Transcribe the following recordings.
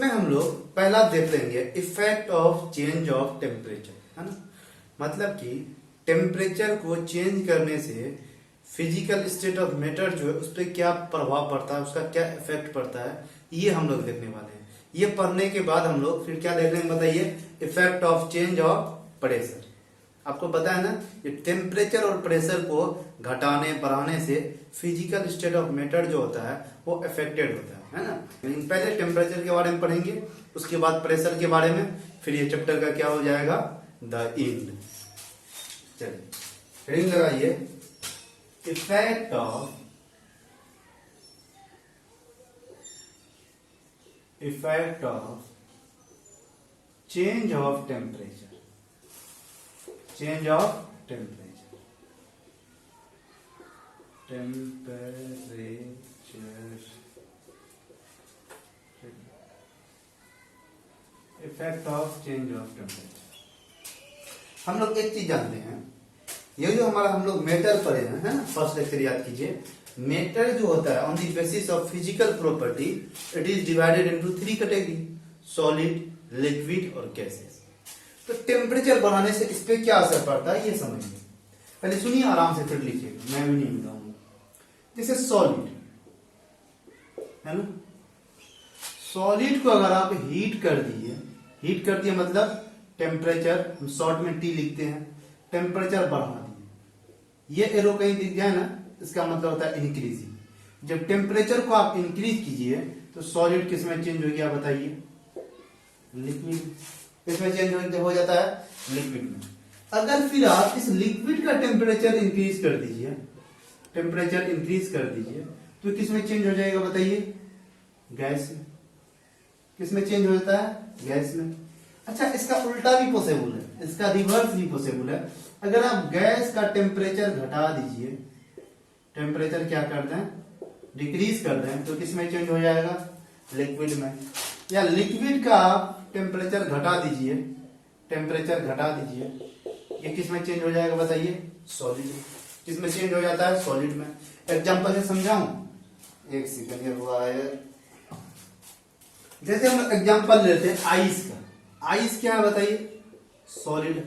इसमें हम लोग पहला देख लेंगे effect of change of temperature, है ना। मतलब कि टेम्परेचर को चेंज करने से फिजिकल स्टेट ऑफ मैटर जो है उस पर क्या प्रभाव पड़ता है, उसका क्या इफेक्ट पड़ता है, ये हम लोग देखने वाले हैं। ये पढ़ने के बाद हम लोग फिर क्या देख लेंगे बताइए, effect of change of pressure. आपको पता है ना, ये टेम्परेचर और प्रेशर को घटाने बढ़ाने से फिजिकल स्टेट ऑफ मैटर जो होता है वो अफेक्टेड होता है ना। लेकिन पहले टेम्परेचर के बारे में पढ़ेंगे, उसके बाद प्रेशर के बारे में, फिर ये चैप्टर का क्या हो जाएगा, द एंड। चलिए हेडिंग लगाइए, effect of change of temperature, change of temperature, effect of change of temperature. हम लोग एक चीज जानते हैं, ये जो हमारा हम लोग मैटर पढ़े हैं, है ना, फर्स्ट लेक्चर याद कीजिए। मैटर जो होता है on the basis of physical property it is divided into 3 category, solid, liquid और गैसेस। तो टेम्परेचर बढ़ाने से इस पे क्या असर पड़ता है ये समझिए। पहले सुनिए आराम से, फिर लिखिए, मैं भी नहीं बताऊंगा। जैसे सॉलिड है ना, सॉलिड को अगर आप हीट कर दिए मतलब टेम्परेचर, शॉर्ट में टी लिखते हैं, टेम्परेचर बढ़ा दिए, ये एरो कहीं दिख जाए ना, इसका मतलब होता है इंक्रीजिंग। जब टेम्परेचर को आप इंक्रीज कीजिए तो सॉलिड किस में चेंज हो गया बताइए, लिक्विड। किसमें चेंज हो जाता है, लिक्विड में। अगर फिर आप इस लिक्विड का टेम्परेचर इंक्रीज कर दीजिए, तो किसमें चेंज हो जाएगा बताइए, गैस में। किसमें चेंज हो जाता है, गैस में। अच्छा, इसका उल्टा भी पॉसिबल है, इसका रिवर्स भी पॉसिबल है। अगर आप गैस का टेम्परेचर घटा दीजिए, टेम्परेचर क्या कर दें, डिक्रीज कर दें, तो किसमें चेंज हो जाएगा, लिक्विड में। या लिक्विड का आप टेम्परेचर घटा दीजिए, ये किसमें चेंज हो जाएगा बताइए, सॉलिड में। किसमें चेंज हो जाता है, सॉलिड में। एग्जांपल से समझाऊं, एक सेकंड, ये हुआ है। जैसे हम एग्जांपल लेते हैं आइस का। आइस क्या है बताइए, सॉलिड।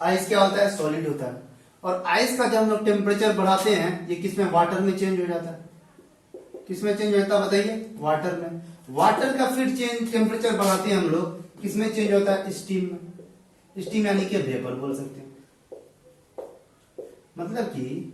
आइस क्या होता है, सॉलिड होता है। और आइस का जब हम लोग टेम्परेचर बढ़ाते हैं, ये किसमें, वाटर में चेंज हो जाता है। किसमें चेंज होता है बताइए, वाटर में। वाटर का फिर चेंज टेम्परेचर बढ़ाते हैं हम लोग, किसमें चेंज होता है, स्टीम में। स्टीम यानी कि वेपर बोल सकते हैं। मतलब कि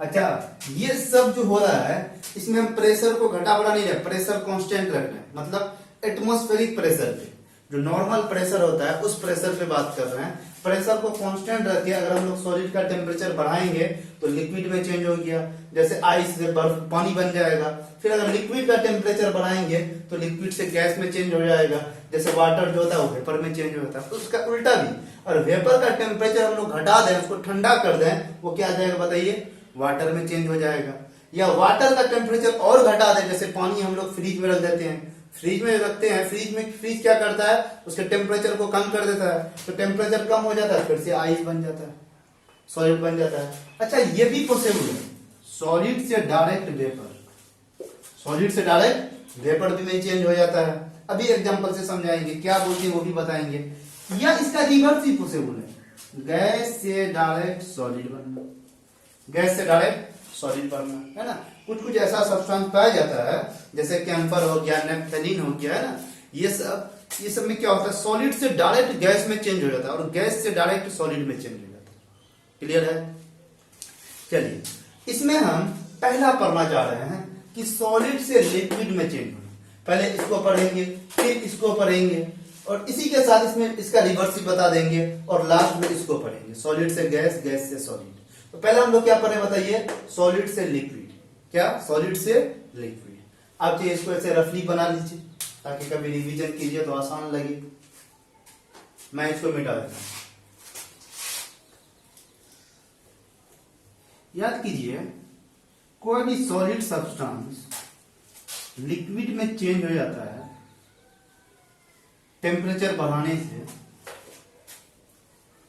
अच्छा, ये सब जो हो रहा है इसमें हम प्रेशर को घटा बढ़ा नहीं रहे, प्रेशर कांस्टेंट रखना है। मतलब एटमॉस्फेरिक प्रेशर पे, जो नॉर्मल प्रेशर होता है उस प्रेशर पे बात कर रहे हैं। प्रेशर को कांस्टेंट रखे, अगर हम लोग सॉलिड का टेम्परेचर बढ़ाएंगे तो लिक्विड में चेंज हो गया, जैसे आइस से बर्फ पानी बन जाएगा। फिर अगर लिक्विड का टेम्परेचर बढ़ाएंगे तो लिक्विड से गैस में चेंज हो जाएगा, जैसे वाटर जो होता है वो वेपर में चेंज होता है। उसका उल्टा भी, और वेपर का टेम्परेचर हम लोग घटा दें, उसको ठंडा कर दें, वो क्या आ जाएगा बताइए, वाटर में चेंज हो जाएगा। या वाटर का टेम्परेचर और घटा दें, जैसे पानी हम लोग फ्रिज में रख देते हैं, फ्रिज क्या करता है, उसके टेम्परेचर को कम कर देता है, तो टेम्परेचर कम हो जाता है, फिर से आइस बन जाता है, सॉलिड बन जाता है। अच्छा, ये भी पॉसिबल है, सॉलिड से डायरेक्ट वेपर भी में चेंज हो जाता है। अभी एग्जांपल से समझाएंगे, क्या बोलते हैं वो भी बताएंगे। या इसका रिवर्स भी पॉसिबल है, गैस से डायरेक्ट सॉलिड बनना, है ना। कुछ ऐसा सब्सटेंस पाया जाता है, जैसे कैम्फर हो गया, नेफ्थलीन हो गया, है ना। ये सब में क्या होता है, सॉलिड से डायरेक्ट गैस में चेंज हो जाता है, और गैस से डायरेक्ट सॉलिड में चेंज हो जाता है। क्लियर है। चलिए, इसमें हम पहला पढ़ना चाह रहे हैं कि सॉलिड से लिक्विड में चेंज होना। पहले इसको पढ़ेंगे, फिर इसको पढ़ेंगे, और इसी के साथ इसमें इसका रिवर्स भी बता देंगे, और लास्ट में इसको पढ़ेंगे, सॉलिड से गैस, गैस से सॉलिड। तो पहले हम लोग क्या पढ़े बताइए, सॉलिड से लिक्विड। क्या, सॉलिड से लिक्विड। आप चाहिए इसको ऐसे रफली बना लीजिए, ताकि कभी रिवीजन कीजिए तो आसान लगे। मैं इसको मिटा देता हूं। याद कीजिए, कोई भी सॉलिड सब्सटेंस लिक्विड में चेंज हो जाता है टेम्परेचर बढ़ाने से,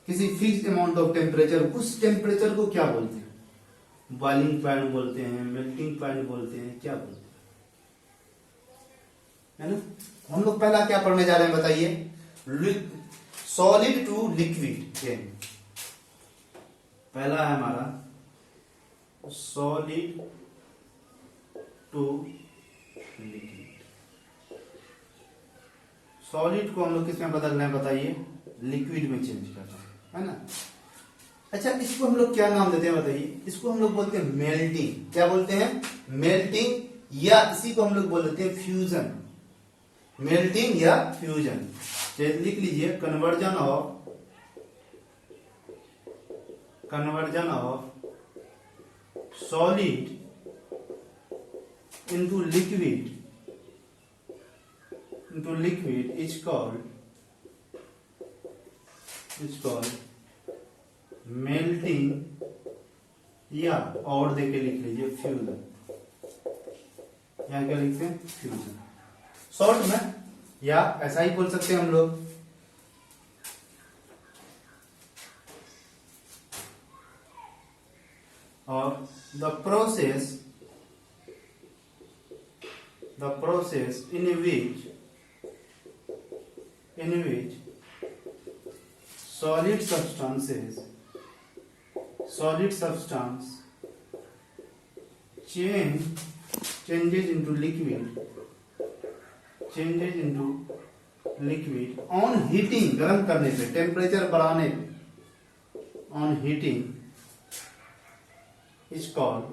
किसी फिक्स्ड अमाउंट ऑफ टेम्परेचर। उस टेम्परेचर को क्या बोलते हैं, बॉइलिंग पॉइंट बोलते हैं, मेल्टिंग पॉइंट बोलते हैं, क्या बोलते हैं। है ना। हम लोग पहला क्या पढ़ने जा रहे हैं बताइए, सॉलिड टू लिक्विड चेंज। पहला है हमारा सॉलिड टू लिक्विड। सॉलिड को हम लोग किसमें बदल रहे हैं बताइए, लिक्विड में चेंज कर रहे हैं, है ना। अच्छा, इसको हम लोग क्या नाम देते हैं बताइए, इसको हम लोग बोलते हैं मेल्टिंग। क्या बोलते हैं, मेल्टिंग, या इसी को हम लोग बोल देते हैं फ्यूजन। मेल्टिंग या फ्यूजन। लिख लीजिए, conversion of solid into liquid is called melting, या और देके लिख लीजिए फ्यूजन। यहाँ क्या लिखते हैं, फ्यूजन शॉर्ट में, या ऐसा ही बोल सकते हैं हम लोग। और the process in which solid substance changes into liquid on heating, गर्म करने पे, टेम्परेचर बढ़ाने पे, on heating is called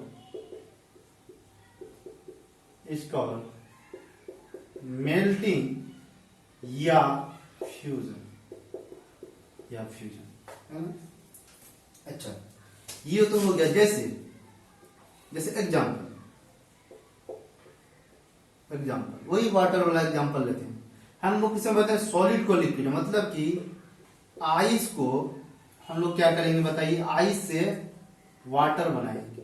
melting या फ्यूजन, है ना। अच्छा, ये तो हो गया। जैसे एग्जाम्पल वही वाटर वाला एग्जाम्पल लेते हैं हम लोग। किसमें बताते हैं, सॉलिड को लिक्विड, मतलब कि आइस को हम लोग क्या करेंगे बताइए, आइस से वाटर बनाएंगे।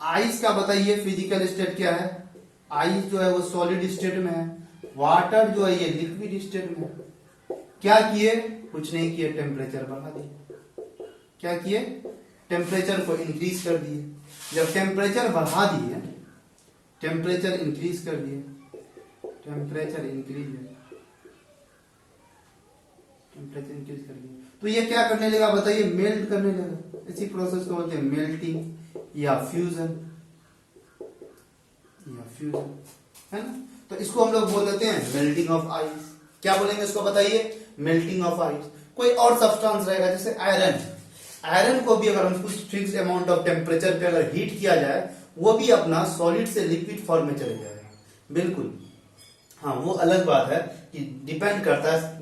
आइस का बताइए फिजिकल स्टेट क्या है, आइस जो है वो सॉलिड स्टेट में है, वाटर जो है ये लिक्विड स्टेट में है। क्या किए, कुछ नहीं किए, टेम्परेचर बढ़ा दिए। क्या किए, टेम्परेचर को इंक्रीज कर दिए। जब टेम्परेचर बढ़ा दिए, टेम्परेचर इंक्रीज कर दिए, टेम्परेचर इंक्रीज कर दिए, तो ये क्या करने लगा बताइए, मेल्ट करने लगा। इसी प्रोसेस को बोलते हैं मेल्टिंग या फ्यूजन, है ना। तो इसको हम लोग बोल देते हैं मेल्टिंग ऑफ आइस। क्या बोलेंगे इसको बताइए, मेल्टिंग ऑफ आइस। कोई और सब्सटेंस रहेगा जैसे आयरन को भी अगर हम कुछ फिक्स अमाउंट ऑफ टेम्परेचर पे अगर हीट किया जाए, वो भी अपना सॉलिड से लिक्विड फॉर्म में चले जाएगा, बिल्कुल। हाँ, वो अलग बात है कि डिपेंड करता है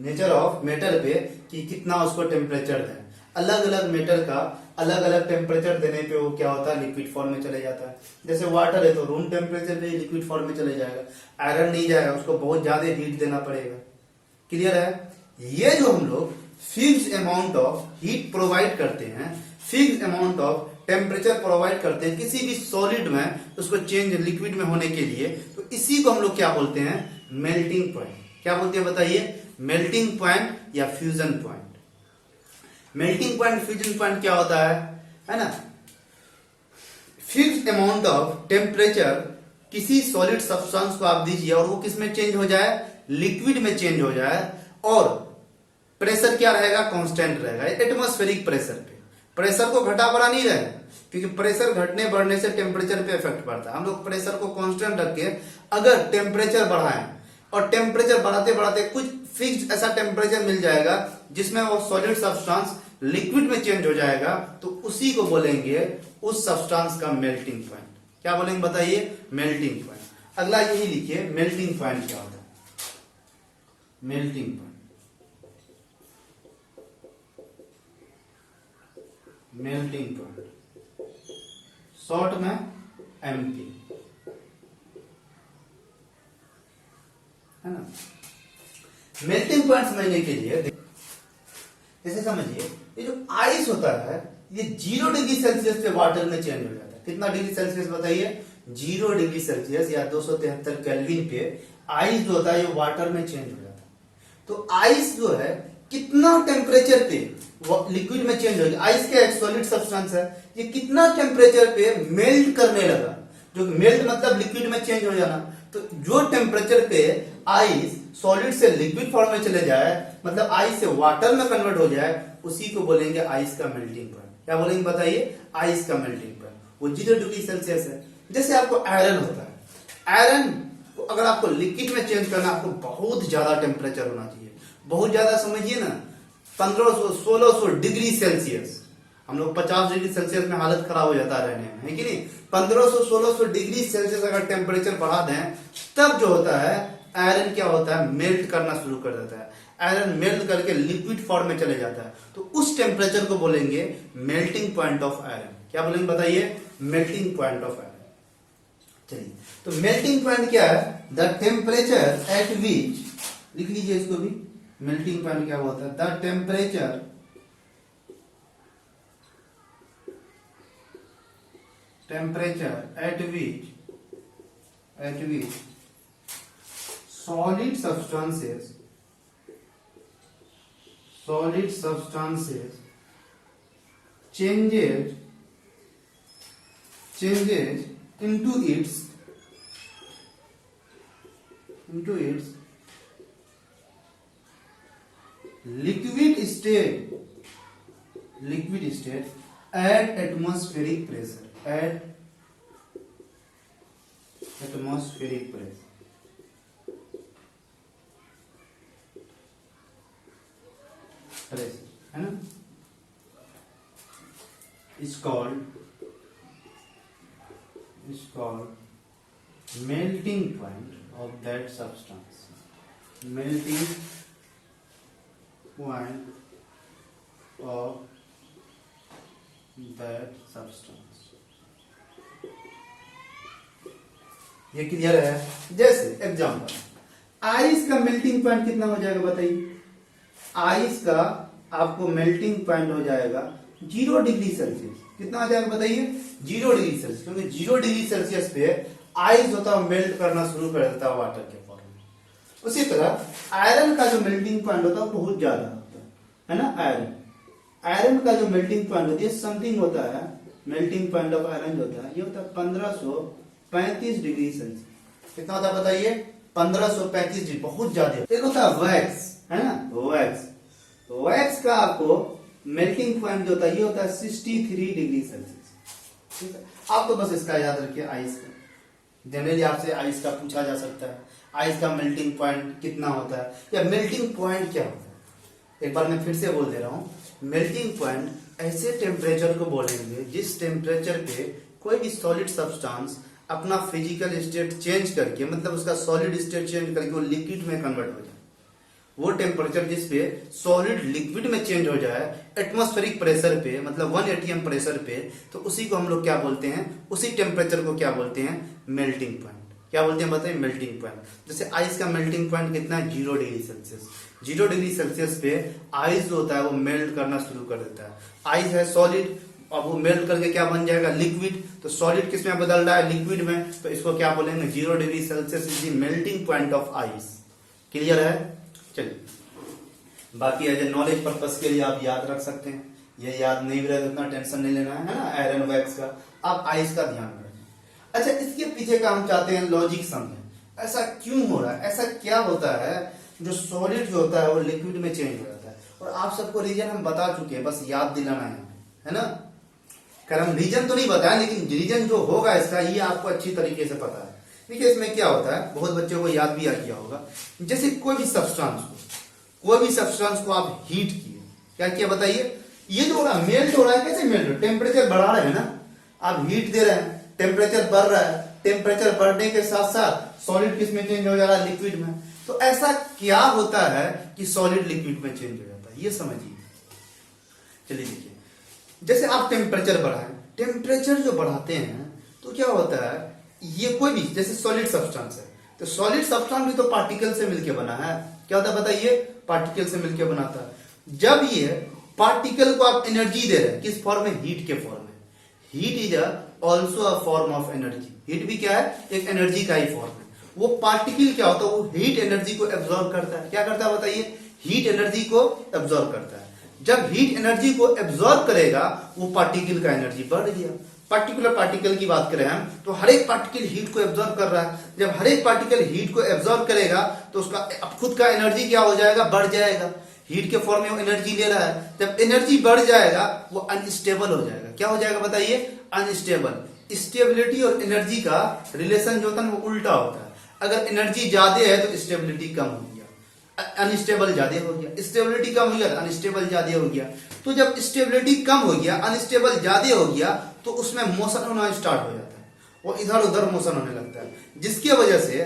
नेचर ऑफ मेटल पे कि कितना उसको टेम्परेचर दें। अलग अलग मेटल का अलग अलग टेम्परेचर देने पे वो क्या होता है, लिक्विड फॉर्म में चले जाता है। जैसे वाटर है तो रूम टेम्परेचर पे लिक्विड फॉर्म में चले जाएगा। आयरन नहीं जाएगा, उसको बहुत ज्यादा हीट देना पड़ेगा। क्लियर है। ये जो हम लोग fix amount of heat provide करते हैं, fix amount of temperature provide करते हैं किसी भी सॉलिड में, उसको चेंज लिक्विड में होने के लिए, तो इसी को हम लोग क्या बोलते हैं, मेल्टिंग पॉइंट। क्या बोलते हैं बताइए, मेल्टिंग पॉइंट या fusion point. Melting point, fusion point क्या होता है ना। फिक्स्ड अमाउंट ऑफ टेम्परेचर किसी सॉलिड सब्सटेंस को आप दीजिए और वो किस में चेंज हो जाए, लिक्विड में चेंज हो जाए, और प्रेशर क्या रहेगा, कांस्टेंट रहेगा, एटमॉस्फेरिक प्रेशर पे। प्रेशर को घटा बढ़ा नहीं रहेगा, क्योंकि प्रेशर घटने बढ़ने से टेम्परेचर पे इफेक्ट पड़ता है। हम लोग प्रेशर को कांस्टेंट रख के अगर टेम्परेचर बढ़ाएं, और टेम्परेचर बढ़ाते बढ़ाते कुछ फिक्स्ड ऐसा टेम्परेचर मिल जाएगा जिसमें वो सॉलिड सब्सटेंस लिक्विड में चेंज हो जाएगा, तो उसी को बोलेंगे उस सब्सटेंस का मेल्टिंग पॉइंट। क्या बोलेंगे बताइए, मेल्टिंग पॉइंट। अगला यही लिखिए, मेल्टिंग पॉइंट क्या होता है, melting point. Melting point short में एमपी, है ना। मेल्टिंग पॉइंट समझने के लिए जैसे समझिए, ये जो आइस होता है ये 0 डिग्री सेल्सियस पे वाटर में चेंज हो जाता है। कितना डिग्री सेल्सियस बताइए, 0 डिग्री सेल्सियस या 273 केल्विन पे आइस जो होता है ये वाटर में चेंज हो जाता है। तो आइस जो है कितना टेम्परेचर पे लिक्विड में चेंज हो गया। आइस क्या एक सॉलिड सब्सटेंस है, ये कितना टेम्परेचर पे मेल्ट करने लगा। जो मेल्ट मतलब लिक्विड में चेंज हो जाना, तो जो टेम्परेचर पे आइस सॉलिड से लिक्विड फॉर्म में चले जाए, मतलब आइस से वाटर में कन्वर्ट हो जाए, उसी को बोलेंगे आइस का मेल्टिंग पॉइंट। क्या बोलेंगे बताइए? आइस का मेल्टिंग पॉइंट। वो 0 डिग्री सेल्सियस है। जैसे आपको आयरन होता है, आयरन को अगर आपको लिक्विड में चेंज करना, आपको बहुत ज्यादा टेम्परेचर होना चाहिए, बहुत ज्यादा समझिए ना, 1500-1600 डिग्री सेल्सियस। हम लोग 50 डिग्री सेल्सियस में हालत खराब हो जाता है रहने में, है कि नहीं? 1500-1600 डिग्री सेल्सियस अगर टेम्परेचर बढ़ा दें, तब जो होता है आयरन क्या होता है, मेल्ट करना शुरू कर देता है। आयरन मेल्ट करके लिक्विड फॉर्म में चले जाता है, तो उस टेम्परेचर को बोलेंगे मेल्टिंग पॉइंट ऑफ आयरन। क्या बोलेंगे बताइए? Melting point of iron. चलिए, तो मेल्टिंग पॉइंट क्या है? द टेम्परेचर एट विच, लिख लीजिए इसको भी, मेल्टिंग पॉइंट क्या होता है? The temperature at which solid substances changes into its liquid state at atmospheric pressure, है ना, is called melting point of that substance. Melting point of that substance. ये क्लियर है? जैसे एग्जांपल, आइस का melting point कितना हो जाएगा बताइए? आइस का आपको मेल्टिंग पॉइंट हो जाएगा 0 डिग्री सेल्सियस। कितना आ जाएगा बताइए? 0 डिग्री सेल्सियस, क्योंकि 0 डिग्री सेल्सियस पे आइस होता है मेल्ट करना शुरू कर देता है वाटर के फॉर्म में। उसी तरह आयरन का जो मेल्टिंग पॉइंट होता है वो बहुत ज्यादा होता है ना। आयरन का जो मेल्टिंग पॉइंट होती है समथिंग होता है, मेल्टिंग पॉइंट ऑफ आयरन जो होता है ये होता है 1535 डिग्री सेल्सियस। कितना होता है बताइए? 1535 डिग्री, बहुत ज्यादा। एक होता है वैक्स, है ना, वैक्स का आपको मेल्टिंग पॉइंट जो होता है ये होता है 63 डिग्री सेल्सियस। ठीक है, आप तो बस इसका याद रखिए। आइस का जनरली आपसे आइस का पूछा जा सकता है, आइस का मेल्टिंग पॉइंट कितना होता है या मेल्टिंग पॉइंट क्या होता है। एक बार मैं फिर से बोल दे रहा हूं, मेल्टिंग पॉइंट ऐसे टेम्परेचर को बोलेंगे जिस टेम्परेचर पे कोई भी सॉलिड सब्सटेंस अपना फिजिकल स्टेट चेंज करके, मतलब उसका सॉलिड स्टेट चेंज करके वो लिक्विड में कन्वर्ट हो जाए। वो टेम्परेचर जिस पे सॉलिड लिक्विड में चेंज हो जाए एटमॉस्फेरिक प्रेशर पे, मतलब 1 atm प्रेशर पे, तो उसी को हम लोग क्या बोलते हैं? उसी टेम्परेचर को क्या बोलते हैं? Melting point. क्या बोलते हैं बताइए? Melting point. जैसे आइस का मेल्टिंग पॉइंट कितना है? 0 डिग्री सेल्सियस। 0 डिग्री सेल्सियस पे आइस जो होता है वो मेल्ट करना शुरू कर देता है। आइस है सॉलिड, अब वो मेल्ट करके क्या बन जाएगा? लिक्विड। तो सॉलिड किस में बदल रहा है? लिक्विड में। तो इसको क्या बोलेंगे? 0 degree Celsius is the melting point of ice. Clear है? चलिए, बाकी एज ए नॉलेज पर्पस के लिए आप याद रख सकते हैं। ये याद नहीं रहे तो इतना टेंशन नहीं लेना है ना। आयरन वैक्स का, आप आइस का ध्यान रखें। अच्छा, इसके पीछे का हम चाहते हैं लॉजिक समझें। ऐसा क्यों हो रहा है? ऐसा क्या होता है जो सॉलिड जो होता है वो लिक्विड में चेंज हो जाता है? और आप सबको रीजन हम बता चुके हैं, बस याद दिलाना है ना। खैर हम रीजन तो नहीं बताया, लेकिन रीजन जो होगा इसका ये आपको अच्छी तरीके से पता है। देखिए इसमें क्या होता है, बहुत बच्चों को याद भी आ किया होगा। जैसे कोई भी सब्सटेंस को आप हीट किए, क्या किया बताइए? ये जो हो रहा है मेल्ट हो रहा है, कैसे मेल्ट हो? टेम्परेचर बढ़ा रहे हैं ना, आप हीट दे रहे हैं, टेम्परेचर बढ़ रहा है। टेम्परेचर बढ़ने के साथ साथ सॉलिड किस में चेंज हो जा रहा है? लिक्विड में। तो ऐसा क्या होता है कि सॉलिड लिक्विड में चेंज हो जाता है? ये समझिए। चलिए देखिए, जैसे आप टेम्परेचर बढ़ाएं, टेम्परेचर जो बढ़ाते हैं तो क्या होता है, ये कोई भी जैसे सॉलिड सब्सटेंस है, तो सॉलिड सब्सटेंस भी तो पार्टिकल से मिलकर बना है। क्या होता है बताइए? पार्टिकल से मिलकर बनाता है। जब ये पार्टिकल को आप एनर्जी दे रहे हैं, किस फॉर्म में? हीट के फॉर्म में। Heat is also a form of energy. Heat भी क्या है? एक एनर्जी का ही फॉर्म है। वो पार्टिकल क्या होता है? वो हीट एनर्जी को एब्जॉर्ब करता है। क्या करता है बताइए? हीट एनर्जी को एब्जॉर्ब करता है। जब हीट एनर्जी को एब्जॉर्ब करेगा, वो पार्टिकल का एनर्जी बढ़ गया। पर्टिकुलर पार्टिकल की बात करें हम, तो हर एक पार्टिकल हीट को एब्जॉर्ब कर रहा है। जब हर एक पार्टिकल हीट को एब्जॉर्ब करेगा तो उसका अब खुद का एनर्जी क्या हो जाएगा, बढ़ जाएगा। हीट के फॉर्म में वो एनर्जी ले रहा है। जब एनर्जी बढ़ जाएगा वो अनस्टेबल हो जाएगा। क्या हो जाएगा बताइए, अनस्टेबल। स्टेबिलिटी और एनर्जी का रिलेशन जो होता है वो उल्टा होता है। अगर एनर्जी ज्यादा है तो स्टेबिलिटी कम हो गया, अनस्टेबल ज्यादा हो गया। स्टेबिलिटी कम हो गया तो अनस्टेबल ज्यादा हो गया। तो जब स्टेबिलिटी कम हो गया, अनस्टेबल ज्यादा हो गया, तो उसमें मोशन होना स्टार्ट हो जाता है, वो इधर उधर मोशन होने लगता है, जिसकी वजह से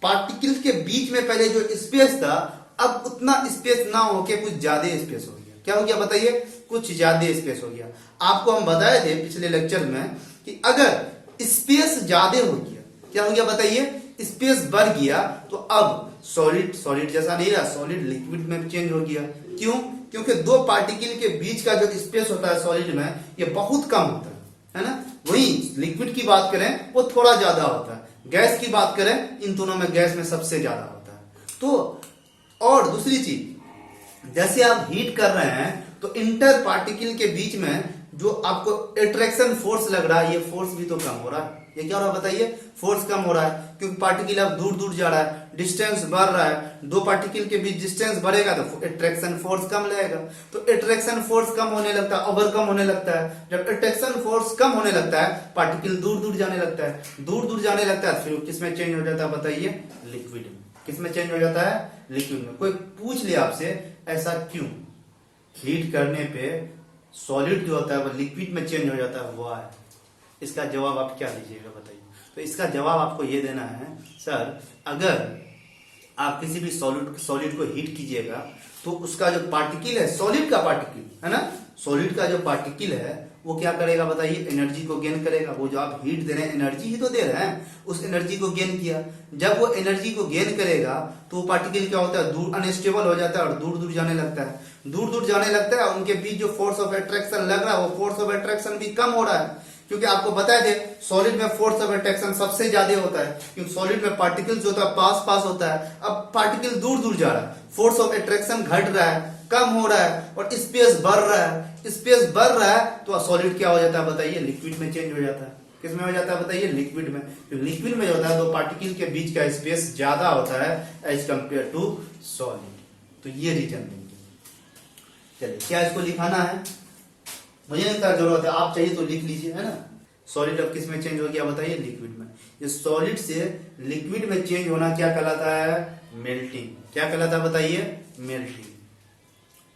पार्टिकल के बीच में पहले जो स्पेस था अब उतना स्पेस ना होके कुछ ज्यादा स्पेस हो गया। क्या हो गया बताइए, कुछ ज्यादा स्पेस हो गया। आपको हम बताए थे पिछले लेक्चर में कि अगर स्पेस ज्यादा हो गया, क्या हो गया बताइए, स्पेस बढ़ गया, तो अब सॉलिड जैसा नहीं रहा, सॉलिड लिक्विड में चेंज हो गया। क्यों? क्योंकि दो पार्टिकल के बीच का जो स्पेस होता है सॉलिड में ये बहुत कम होता है ना। वही लिक्विड की बात करें वो थोड़ा ज्यादा होता है। गैस की बात करें, इन दोनों में गैस में सबसे ज्यादा होता है। तो और दूसरी चीज, जैसे आप हीट कर रहे हैं तो इंटर पार्टिकल के बीच में जो आपको अट्रैक्शन फोर्स लग रहा है, ये फोर्स भी तो कम हो रहा है। ये क्या हो रहा है बताइए, फोर्स कम हो रहा है, क्योंकि पार्टिकल अब दूर दूर जा रहा है, डिस्टेंस बढ़ रहा है। दो पार्टिकल के बीच डिस्टेंस बढ़ेगा तो अट्रैक्शन फोर्स कम लगेगा। तो अट्रैक्शन फोर्स कम होने लगता है, ओवरकम होने लगता है। जब अट्रैक्शन फोर्स कम होने लगता है, पार्टिकल दूर दूर जाने लगता है। दूर दूर जाने लगता है, फिर किसमें चेंज हो जाता है बताइए, लिक्विड में। किसमें चेंज हो जाता है, लिक्विड में। कोई पूछ ले आपसे ऐसा क्यों, हीट करने पे सॉलिड जो होता है वो लिक्विड में चेंज हो जाता है, वाह, इसका जवाब आप क्या दीजिएगा बताइए। तो इसका जवाब आपको ये देना है, सर अगर आप किसी भी सॉलिड को हीट कीजिएगा तो उसका जो पार्टिकल है, सॉलिड का पार्टिकल है ना, सॉलिड का जो पार्टिकल है वो क्या करेगा बताइए, एनर्जी को गेन करेगा। वो जो आप हीट दे रहे हैं, एनर्जी ही तो दे रहे हैं, उस एनर्जी को गेन किया। जब वो एनर्जी को गेन करेगा तो वो पार्टिकल क्या होता है, दूर अनस्टेबल हो जाता है और दूर दूर जाने लगता है। दूर दूर जाने लगता है, उनके बीच जो फोर्स ऑफ अट्रैक्शन लग रहा है वो फोर्स ऑफ अट्रैक्शन भी कम हो रहा है। क्योंकि आपको बताए थे सॉलिड में फोर्स ऑफ अट्रैक्शन सबसे ज्यादा होता है, क्योंकि सॉलिड में पार्टिकल जो होता है पास पास होता है। अब पार्टिकल दूर दूर जा रहा है, फोर्स ऑफ अट्रैक्शन घट रहा है, कम हो रहा है, और स्पेस बढ़ रहा है। स्पेस बढ़ रहा है तो सॉलिड क्या हो जाता है बताइए, लिक्विड में चेंज हो जाता है। किसमें हो जाता है बताइए, लिक्विड में। तो लिक्विड में जो होता है दो पार्टिकल के बीच का स्पेस ज्यादा होता है एज कंपेयर टू सॉलिड। तो ये रीजन देंगे। चलिए, क्या इसको लिखाना है, मुझे नहीं पता, जरूरत है, आप चाहिए तो लिख लीजिए, है ना। सॉलिड अब किस में चेंज हो गया बताइए, लिक्विड में। ये सॉलिड से लिक्विड में चेंज होना क्या कहलाता है, मेल्टिंग। क्या कहलाता है बताइए, मेल्टिंग।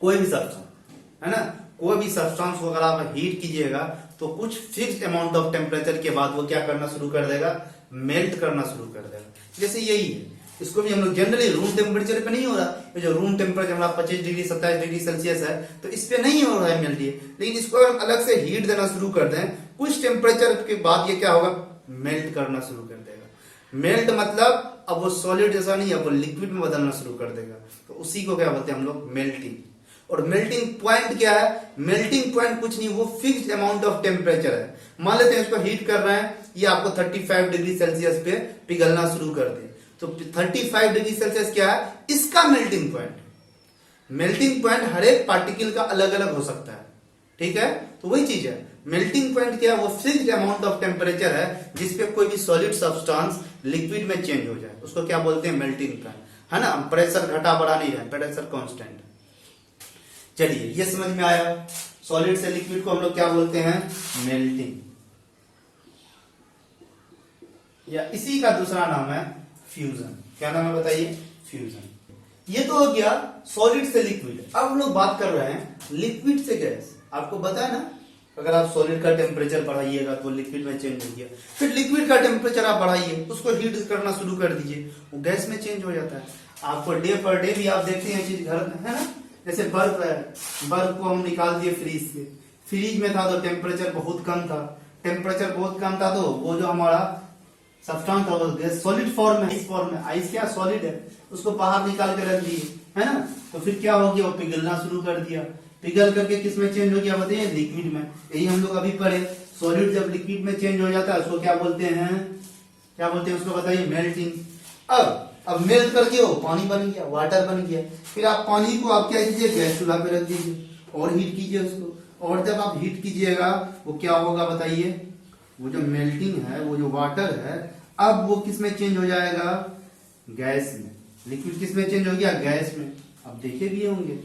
कोई भी सब्सटेंस है ना, कोई भी सब्सटेंस को अगर आप हीट कीजिएगा तो कुछ फिक्स्ड अमाउंट ऑफ टेम्परेचर के बाद वो क्या करना शुरू कर देगा, मेल्ट करना शुरू कर देगा। जैसे यही है, इसको भी हम लोग जनरली रूम टेम्परेचर पे नहीं हो रहा। ये जो रूम टेम्परेचर हमारा 25 डिग्री 27 डिग्री सेल्सियस है, तो इस पे नहीं हो रहा है मेल्ट। लेकिन इसको हम अलग से हीट देना शुरू कर दें, कुछ टेम्परेचर के बाद ये क्या होगा, मेल्ट करना शुरू कर देगा। मेल्ट मतलब अब वो सॉलिड जैसा नहीं, अब वो लिक्विड में बदलना शुरू कर देगा। तो उसी को क्या बोलते हैं हम लोग, मेल्टिंग। और मेल्टिंग पॉइंट क्या है, मेल्टिंग पॉइंट कुछ नहीं, वो फिक्स्ड अमाउंट ऑफ टेम्परेचर है। मान लेते हैं इसको हीट कर रहे हैं, ये आपको 35 डिग्री सेल्सियस पे पिघलना शुरू कर दे, तो 35 डिग्री सेल्सियस क्या है, इसका मेल्टिंग पॉइंट। मेल्टिंग पॉइंट हर एक पार्टिकल का अलग अलग हो सकता है, ठीक है। तो वही चीज है, मेल्टिंग पॉइंट क्या है, वो फिक्स्ड अमाउंट ऑफ टेम्परेचर है जिसपे कोई भी सॉलिड सब्सटेंस लिक्विड में चेंज हो जाए, उसको क्या बोलते हैं, मेल्टिंग पॉइंट, है ना। प्रेशर घटा बढ़ा नहीं रहे, प्रेशर कांस्टेंट। चलिए, ये समझ में आया। सॉलिड से लिक्विड को हम लोग क्या बोलते हैं, मेल्टिंग, या इसी का दूसरा नाम है फ्यूजन। क्या नाम है बताइए, फ्यूजन। ये तो हो गया सॉलिड से लिक्विड। अब हम लोग बात कर रहे हैं लिक्विड से गैस। आपको बताया ना, अगर आप सॉलिड का टेम्परेचर बढ़ाइएगा तो लिक्विड में चेंज हो गया, फिर लिक्विड का टेम्परेचर आप बढ़ाइए, उसको हीट करना शुरू कर दीजिए, वो गैस में चेंज हो जाता है। आपको डे पर डे भी आप देखते हैं चीज घर में, है ना। जैसे बर्फ है, बर्फ को हम निकाल दिए फ्रीज से, फ्रीज में था तो टेम्परेचर बहुत कम था, टेम्परेचर बहुत कम था तो वो जो हमारा सब्सटेंस था वो सॉलिड फॉर्म में, आइस फॉर्म में, आइस क्या सॉलिड है, उसको बाहर निकाल के रख दिए, है ना। तो फिर क्या हो गया, वो पिघलना शुरू कर दिया, पिघल करके किस में चेंज हो गया बताइए, लिक्विड में। यही हम लोग अभी पढ़े, सॉलिड जब लिक्विड में चेंज हो जाता है उसको क्या बोलते हैं, क्या बोलते हैं उसको बताइए, मेल्टिंग। अब मेल्ट करके वो पानी बन गया, वाटर बन गया। फिर आप पानी को आप क्या कीजिए, गैस चूल्हा पे रख दीजिए और हीट कीजिए उसको। और जब आप हीट कीजिएगा वो क्या होगा बताइए, वो जो मेल्टिंग है, वो जो वाटर है, अब वो किस में चेंज हो जाएगा? गैस में। लिक्विड किस में चेंज हो गया? गैस में। अब देखे भी होंगे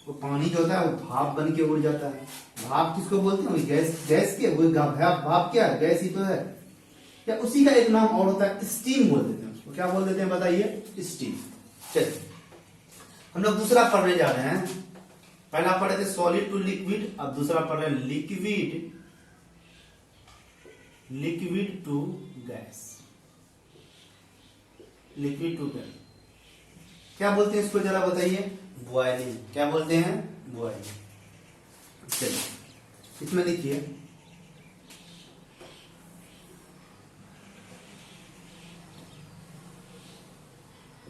वो पानी जो होता है वो भाप बन के उड़ जाता है। भाप किसको बोलते हैं? वही गैस। गैस के वही भाप क्या है? गैस ही तो है। या उसी का एक नाम और होता है, स्टीम बोल देते हैं उसको। क्या बोल देते हैं बताइए? स्टीम। चलिए हम लोग दूसरा पढ़ने जा रहे हैं। पहला पढ़े थे सॉलिड टू लिक्विड, अब दूसरा पढ़ रहे हैं liquid to gas. Liquid to gas क्या बोलते हैं इसको जरा बताइए? बॉइलिंग। क्या बोलते हैं? बॉइलिंग। चलिए इसमें लिखिए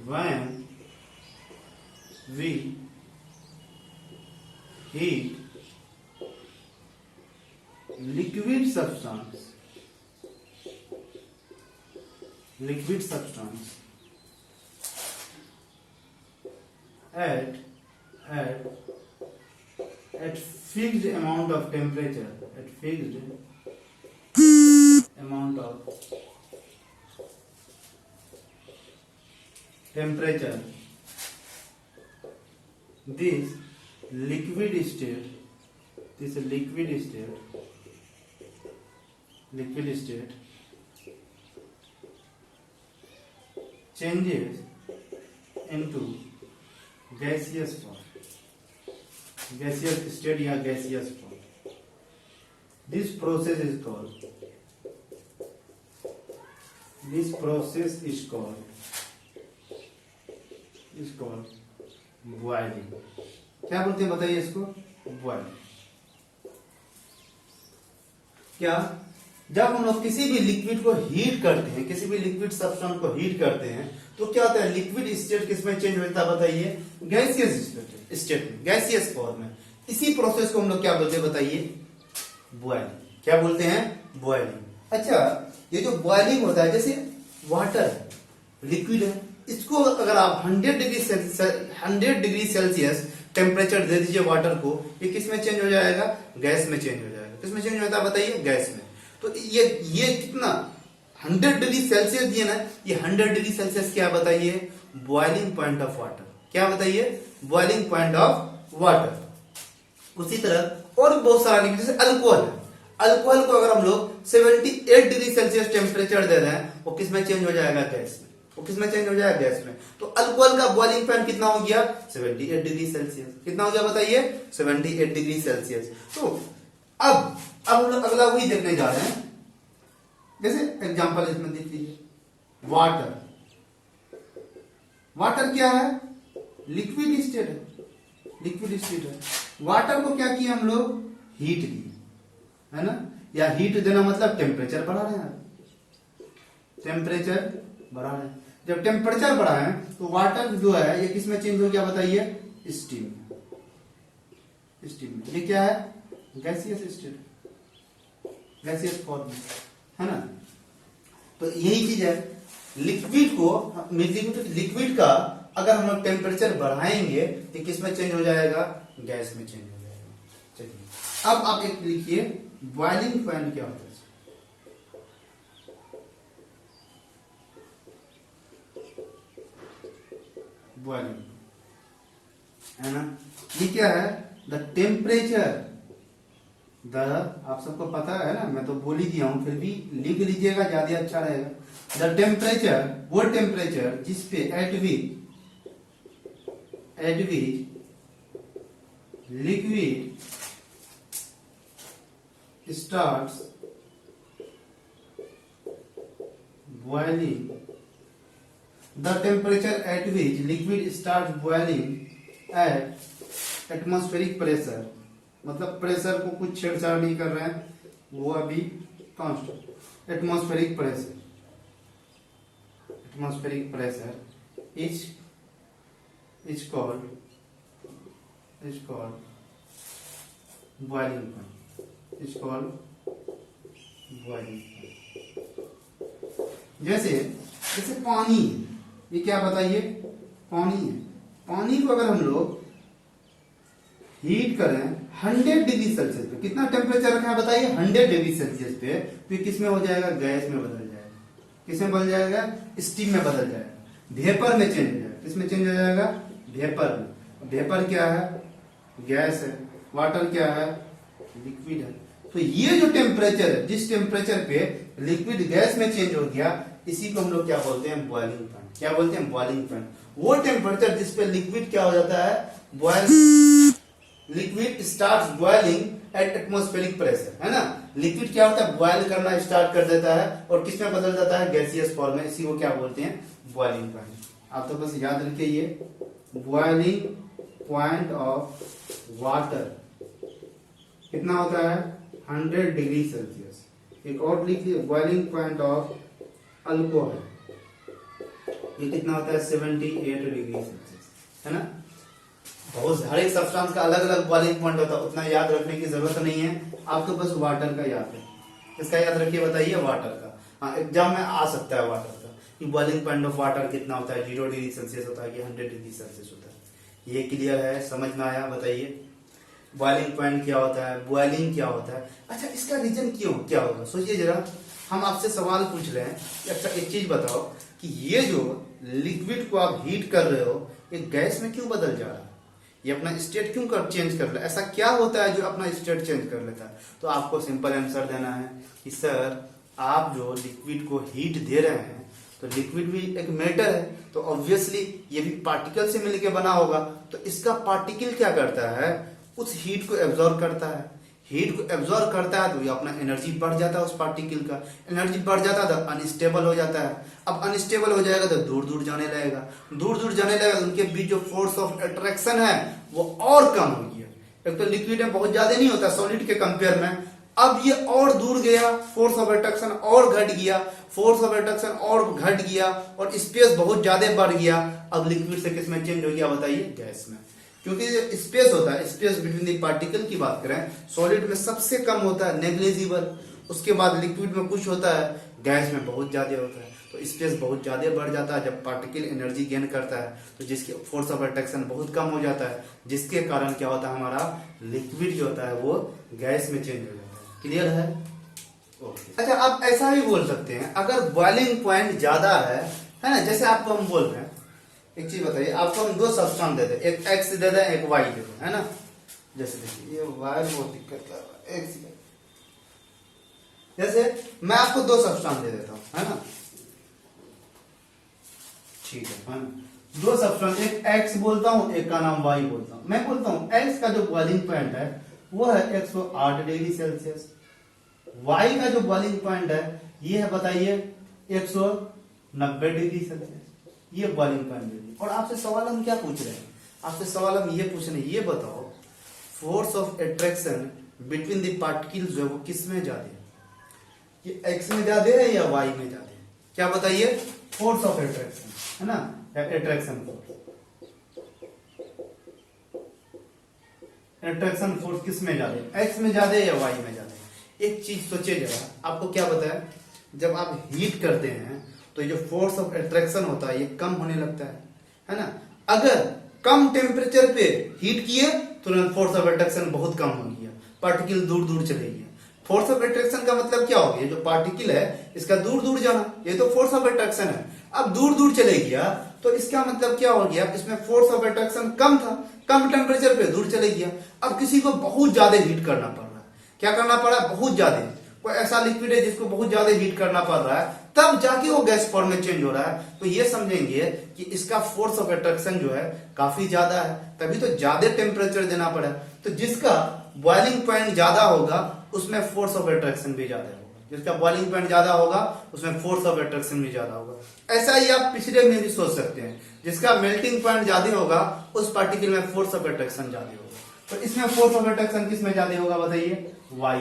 when we heat liquid substance at fixed amount of temperature, this liquid state changes into gaseous form, gaseous state या gaseous form. This process is called boiling. क्या बोलते हैं बताइए इसको? बॉइलिंग। क्या जब हम लोग किसी भी लिक्विड को हीट करते हैं, किसी भी लिक्विड सब्सटेंस को हीट करते हैं, तो क्या होता है? लिक्विड स्टेट किसमें चेंज होता है बताइए? गैसियस स्टेट में, गैसियस फॉर्म में। इसी प्रोसेस को हम लोग क्या बोलते हैं बताइए? बॉइलिंग। क्या बोलते हैं? बॉइलिंग। अच्छा, ये जो बॉइलिंग होता है, जैसे वाटर लिक्विड है, इसको अगर आप 100 डिग्री सेल्सियस टेम्परेचर दे दीजिए वाटर को, ये किस में चेंज हो जाएगा? गैस में चेंज हो जाएगा। किस में चेंज होता है बताइए? गैस में। तो ये कितना 100 डिग्री सेल्सियस दिए ना, ये 100 डिग्री सेल्सियस क्या बताइए? Boiling point of water. क्या बताइए? Boiling point of water. उसी तरह और बहुत सारा लिक्विड, जैसे अल्कोहल है, अल्कोहल को अगर हम लोग 78 डिग्री सेल्सियस टेम्परेचर दे रहे हैं, वो किस में चेंज हो जाएगा? गैस में। वो किस में चेंज हो जाएगा? गैस में। तो अल्कोहल का बॉइलिंग पॉइंट कितना हो गया? 78 डिग्री सेल्सियस। कितना हो गया बताइए? 78 डिग्री सेल्सियस। तो अब हम लोग अगला वही देखने जा रहे हैं। जैसे एग्जांपल इसमें देख लीजिए, वाटर। वाटर क्या है? लिक्विड स्टेट है। वाटर को क्या किया हम लोग? हीट किए, है ना? या हीट देना मतलब टेम्परेचर बढ़ा रहे हैं। टेम्परेचर बढ़ा रहे हैं। जब टेम्परेचर बढ़ा है तो वाटर जो है ये किस में चेंज हो गया बताइए? स्टीम में। ये क्या है? गैसियस स्टेट, गैसियस फॉर्म, है ना? तो यही चीज है। लिक्विड का अगर हम लोग टेम्परेचर बढ़ाएंगे तो किस में चेंज हो जाएगा? गैस में चेंज हो जाएगा। चलिए अब आप एक लिखिए, बॉइलिंग पॉइंट क्या होता है? बॉइलिंग, है ना? ये क्या है? द टेम्परेचर, आप सबको पता है ना, मैं तो बोल ही दिया हूं, फिर भी लिख लीजिएगा, ज्यादा अच्छा रहेगा। द टेम्परेचर, वो टेम्परेचर जिसपे eight which liquid starts boiling, the temperature at which liquid starts boiling at atmospheric pressure, मतलब प्रेशर को कुछ छेड़छाड़ नहीं कर रहे हैं, वो अभी constant. Atmospheric pressure is called boiling point, जैसे पानी, ये क्या बताइए? पानी है। पानी को अगर हम लोग हीट करें 100 डिग्री सेल्सियस पे, कितना टेम्परेचर रखा है बताइए, 100 डिग्री सेल्सियस पे, तो ये किस में हो जाएगा, गैस में बदल जाएगा, किस में बदल जाएगा, स्टीम में बदल जाएगा, वेपर में चेंज हो जाएगा, किसमें चेंज हो जाएगा, वेपर में। वेपर क्या है, गैस है, वाटर क्या है, लिक्विड है। तो ये जो टेम्परेचर है, जिस टेम्परेचर पे लिक्विड गैस में चेंज हो गया, इसी को हम लोग क्या बोलते हैं, बॉइलिंग पॉइंट। क्या बोलते हैं, बॉइलिंग पॉइंट। वो टेम्परेचर जिस पे लिक्विड क्या हो जाता है, boil, liquid start boiling at atmospheric pressure, है ना। लिक्विड क्या होता है, बॉयल करना स्टार्ट कर देता है और किस में बदल जाता है, गैसियस फॉर्म में। इसी को क्या बोलते हैं, बॉइलिंग पॉइंट। आप तो बस याद रखिए ये बॉइलिंग पॉइंट ऑफ वाटर कितना होता है, 100 डिग्री सेल्सियस। एक और लिखिए, बॉइलिंग पॉइंट ऑफ अल्कोहल, ये कितना होता है, 78 डिग्री सेल्सियस, है ना। बहुत हर एक सब्सटेंस का अलग अलग बॉइलिंग पॉइंट होता है, उतना याद रखने की जरूरत नहीं है, आपको बस वाटर का याद है। किसका याद रखिए बताइए, वाटर का। हाँ, एग्जाम में आ सकता है वाटर का कि बॉइलिंग पॉइंट ऑफ वाटर कितना होता है, 0 डिग्री सेल्सियस होता है कि 100 डिग्री सेल्सियस होता है। ये क्लियर है, समझ में आया, बताइए बॉइलिंग पॉइंट क्या होता है, बॉइलिंग क्या होता है। अच्छा, इसका रीजन क्यों क्या होगा, सोचिए जरा। हम आपसे सवाल पूछ रहे हैं, अच्छा एक चीज बताओ कि ये जो लिक्विड को आप हीट कर रहे हो, ये गैस में क्यों बदल जा रहा है, ये अपना स्टेट क्यों चेंज कर रहा है, ऐसा क्या होता है जो अपना स्टेट चेंज कर लेता है। तो आपको सिंपल आंसर देना है कि सर आप जो लिक्विड को हीट दे रहे हैं, तो लिक्विड भी एक मैटर है, तो ऑब्वियसली ये भी पार्टिकल से मिलकर बना होगा। तो इसका पार्टिकल क्या करता है, उस हीट को एब्जॉर्ब करता है। हीट को एब्जॉर्ब करता है तो ये अपना एनर्जी बढ़ जाता है, उस पार्टिकल का एनर्जी बढ़ जाता है तो अनस्टेबल हो जाता है। अब अनस्टेबल हो जाएगा तो दूर दूर जाने लगेगा, दूर दूर जाने लगेगा, उनके बीच जो फोर्स ऑफ अट्रैक्शन है वो और कम हो गया। एक तो लिक्विड में बहुत ज्यादा नहीं होता सॉलिड के कंपेयर में, अब ये और दूर गया, फोर्स ऑफ अट्रैक्शन और घट गया, फोर्स ऑफ अट्रैक्शन और घट गया और स्पेस बहुत ज्यादा बढ़ गया। अब लिक्विड से किस में चेंज हो गया बताइए, गैस में। क्योंकि स्पेस होता है, स्पेस बिटवीन द पार्टिकल की बात करें, सॉलिड में सबसे कम होता है, नेग्लिजिबल। उसके बाद लिक्विड में कुछ होता है, गैस में बहुत ज्यादा होता है। तो स्पेस बहुत ज्यादा बढ़ जाता है जब पार्टिकल एनर्जी गेन करता है, तो जिसकी फोर्स ऑफ अट्रैक्शन बहुत कम हो जाता है, जिसके कारण क्या होता है, हमारा लिक्विड जो होता है वो गैस में चेंज हो जाता है। क्लियर है, ओके। अच्छा, आप ऐसा भी बोल सकते हैं, अगर बॉइलिंग पॉइंट ज्यादा है ना, जैसे आपको हम बोल रहे हैं, एक चीज बताइए, आपको हम दो सब्सटेंस दे दे, एक एक्स दे दे, एक वाई दे दे, है ना। जैसे देखिए ये वाई बहुत दिक्कत कर रहा है, एक्स जैसे मैं आपको दो सब्सटेंस दे देता हूं, है ना, ठीक है ना। दो सब्सटेंस, एक एक्स बोलता हूं, एक का नाम वाई बोलता हूं। मैं बोलता हूं एक्स का जो बॉइलिंग पॉइंट है वो है 108 डिग्री सेल्सियस, वाई का जो बॉइलिंग पॉइंट है ये है बताइए 190 डिग्री सेल्सियस। ये बॉइलिंग पॉइंट है। और आपसे सवाल हम क्या पूछ रहे हैं, आपसे सवाल हम ये पूछ रहे हैं, ये बताओ force of attraction between the particles जो है वो किस में ज्यादा है, ये एक्स में ज्यादा है या वाई में ज्यादा है, क्या बताइए, फोर्स ऑफ अट्रैक्शन, है ना, अट्रैक्शन फोर्स, अट्रैक्शन फोर्स किस में ज्यादा है, एक्स में ज्यादा है या वाई में ज्यादा है। एक चीज सोचिए जरा, आपको क्या पता है, जब आप हीट करते हैं तो ये जो फोर्स ऑफ अट्रैक्शन होता है ये कम होने लगता है ना। अगर कम टेम्परेचर पे हीट किए तुरंत फोर्स ऑफ अट्रैक्शन बहुत कम हो गया, पार्टिकल दूर दूर चले गए। फोर्स ऑफ अट्रैक्शन का मतलब क्या हो गया, जो पार्टिकल है इसका दूर दूर जाना, ये तो फोर्स ऑफ अट्रैक्शन है। अब दूर दूर चले गया तो इसका मतलब क्या हो गया, इसमें फोर्स ऑफ अट्रैक्शन कम था, कम टेम्परेचर पे दूर चले गया। अब किसी को बहुत ज्यादा हीट करना पड़ रहा है, क्या करना पड़ा, बहुत ज्यादा, कोई ऐसा लिक्विड है जिसको बहुत ज्यादा हीट करना पड़ रहा है, तब जाके वो गैस फॉर्म में चेंज हो रहा है। तो ये समझेंगे कि इसका फोर्स ऑफ अट्रैक्शन जो है काफी ज्यादा है, तभी तो ज्यादा टेम्परेचर देना पड़ा। तो जिसका बॉइलिंग पॉइंट ज्यादा होगा उसमें फोर्स ऑफ अट्रैक्शन भी ज्यादा होगा, जिसका बॉइलिंग पॉइंट ज्यादा होगा उसमें फोर्स ऑफ अट्रैक्शन भी ज्यादा होगा। ऐसा ही आप पिछले में भी सोच सकते हैं, जिसका मेल्टिंग पॉइंट ज्यादा होगा उस पार्टिकल में फोर्स ऑफ अट्रैक्शन ज्यादा होगा। तो इसमें फोर्स ऑफ अट्रैक्शन किस में ज्यादा होगा बताइए, वाई